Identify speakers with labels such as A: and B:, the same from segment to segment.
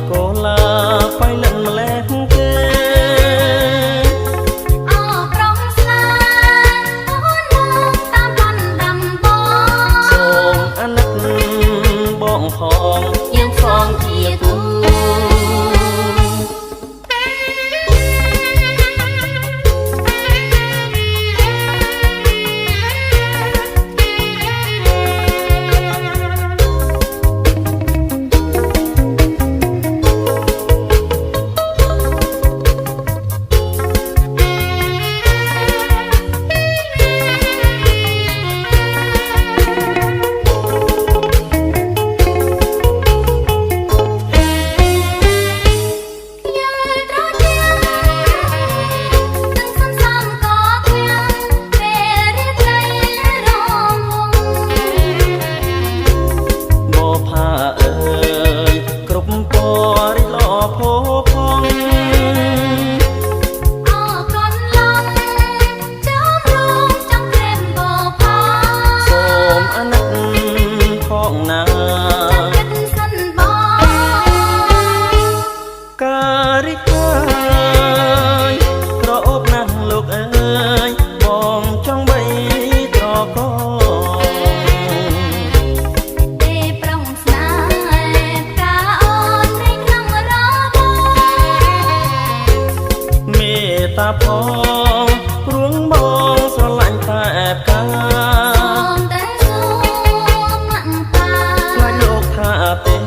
A: កូឡាไฟលិតម្លេះគេ
B: អរក្រុងស្នេហ៍អូនមកតាមបានដំបង
A: សូមអាណិតបងផង
B: យើងផងជាគូ
A: តាផងព្រួងបងស្រឡាញ់តែកា
B: សូមតែសូមមកតា
A: ខ្លាចលោកថាទេ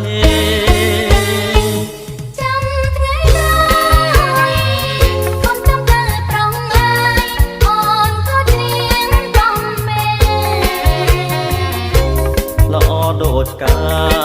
B: ចាំថ្ងៃណាកុំចាំតែប្រងអើយអូនក៏ច្រៀងកំមេ
A: ល្អដូចកា